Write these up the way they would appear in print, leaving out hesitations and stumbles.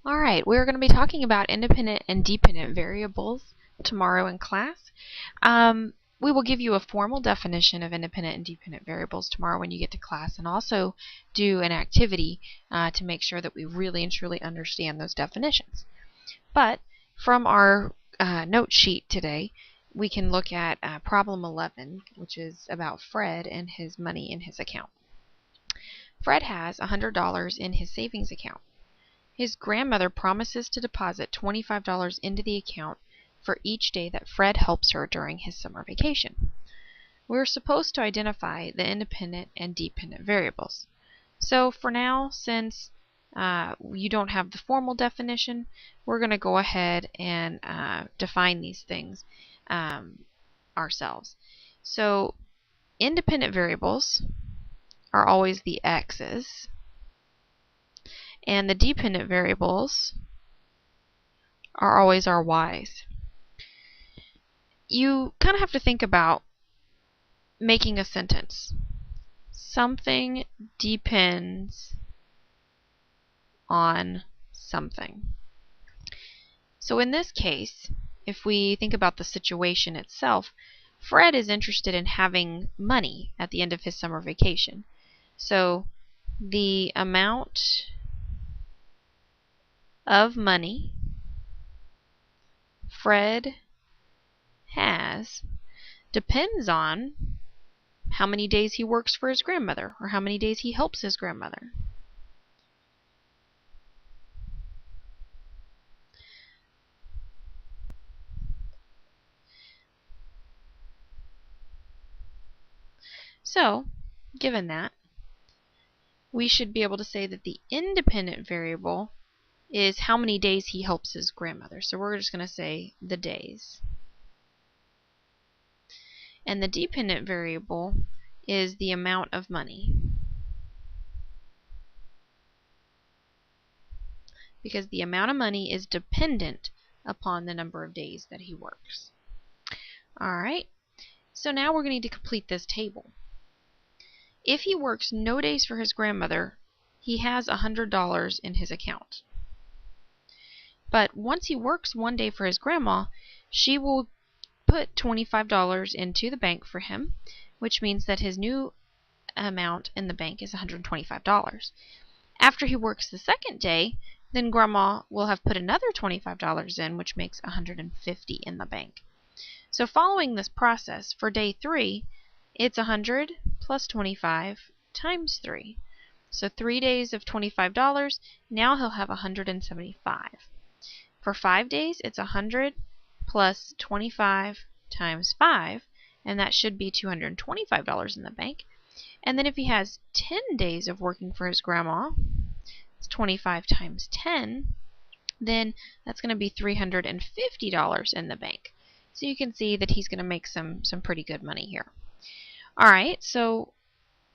Alright, we're going to be talking about independent and dependent variables tomorrow in class. We will give you a formal definition of independent and dependent variables tomorrow when you get to class, and also do an activity to make sure that we really and truly understand those definitions. But from our note sheet today, we can look at problem 11, which is about Fred and his money in his account. Fred has $100 in his savings account. His grandmother promises to deposit $25 into the account for each day that Fred helps her during his summer vacation. We're supposed to identify the independent and dependent variables. So for now, since you don't have the formal definition, we're going to go ahead and define these things ourselves. So independent variables are always the x's, and the dependent variables are always our y's. You kind of have to think about making a sentence. Something depends on something. So in this case, if we think about the situation itself, Fred is interested in having money at the end of his summer vacation. So the amount of money Fred has depends on how many days he works for his grandmother, or how many days he helps his grandmother. So, given that, we should be able to say that the independent variable is how many days he helps his grandmother. So we're just going to say the days. And the dependent variable is the amount of money, because the amount of money is dependent upon the number of days that he works. Alright, so now we're going to need to complete this table. If he works no days for his grandmother, he has $100 in his account. But once he works one day for his grandma, she will put $25 into the bank for him, which means that his new amount in the bank is $125. After he works the second day, then grandma will have put another $25 in, which makes $150 in the bank. So following this process, for day 3, it's 100 plus 25 times 3. So 3 days of $25, now he'll have 175. For 5 days, it's 100 plus 25 times 5, and that should be $225 in the bank. And then if he has 10 days of working for his grandma, it's 25 times 10, then that's going to be $350 in the bank. So you can see that he's going to make some pretty good money here. Alright, so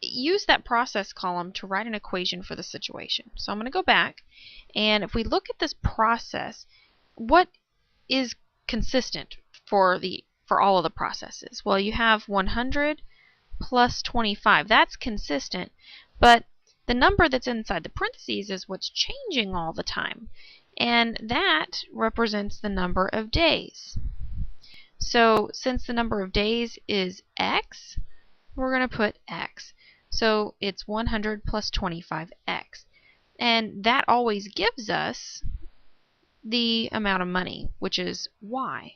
use that process column to write an equation for the situation. So I'm going to go back, and if we look at this process, what is consistent for all of the processes? Well, you have 100 plus 25. That's consistent, but the number that's inside the parentheses is what's changing all the time, and that represents the number of days. So since the number of days is x, we're going to put x. So it's 100 plus 25x. And that always gives us the amount of money, which is y.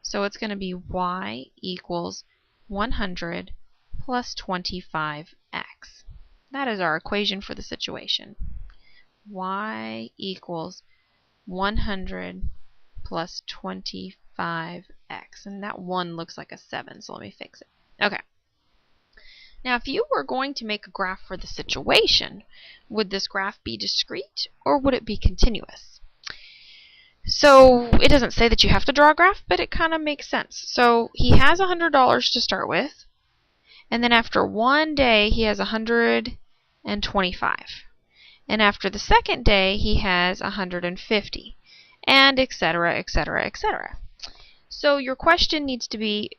So it's going to be y equals 100 plus 25x. That is our equation for the situation. Y equals 100 plus 25x. And that 1 looks like a 7, so let me fix it. Okay. Now, if you were going to make a graph for the situation, would this graph be discrete or would it be continuous? So it doesn't say that you have to draw a graph, but it kind of makes sense. So he has $100 to start with, and then after one day he has 125. And after the second day he has 150, and etc., etc., etc. So your question needs to be,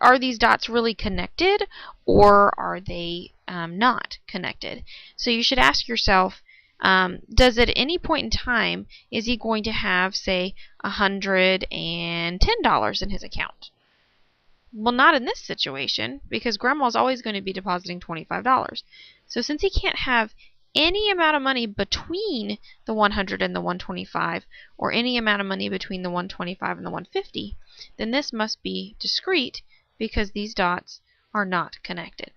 are these dots really connected, or are they not connected? So you should ask yourself, Does at any point in time, is he going to have, say, $110 in his account? Well, not in this situation, because Grandma's always going to be depositing $25. So since he can't have any amount of money between the 100 and the 125, or any amount of money between the 125 and the 150, then this must be discrete because these dots are not connected.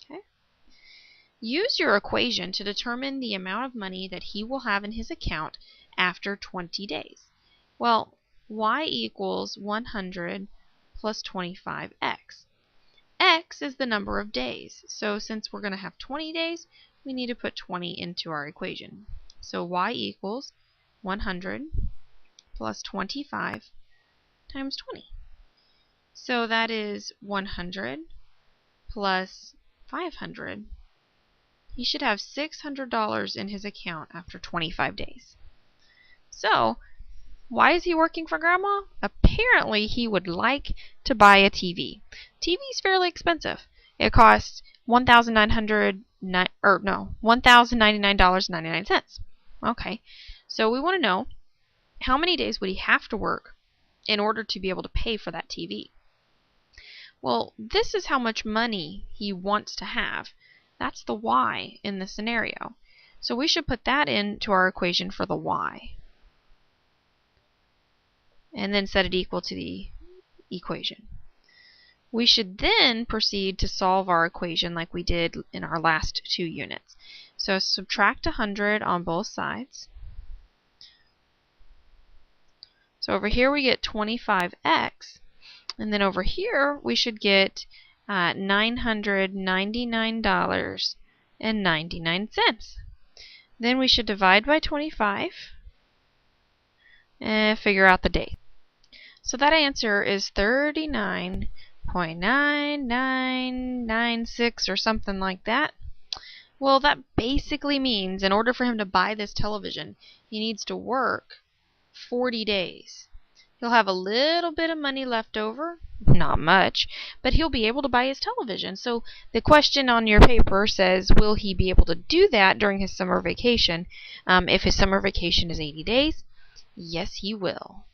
Okay? Use your equation to determine the amount of money that he will have in his account after 20 days. Well, y equals 100 plus 25x. X is the number of days. So since we're going to have 20 days, we need to put 20 into our equation. So y equals 100 plus 25 times 20. So that is 100 plus 500. He should have $600 in his account after 25 days. So, why is he working for Grandma? Apparently, he would like to buy a TV. TV is fairly expensive. It costs $1,099.99. Okay, so we want to know how many days would he have to work in order to be able to pay for that TV. Well, this is how much money he wants to have. That's the y in the scenario. So we should put that into our equation for the y. And then set it equal to the equation. We should then proceed to solve our equation like we did in our last 2 units. So subtract 100 on both sides. So over here we get 25x, and then over here we should get $999.99. Then we should divide by 25 and figure out the date. So that answer is 39.9996 or something like that. Well, that basically means in order for him to buy this television, he needs to work 40 days. He'll have a little bit of money left over, not much, but he'll be able to buy his television. So the question on your paper says, will he be able to do that during his summer vacation? If his summer vacation is 80 days, yes, he will.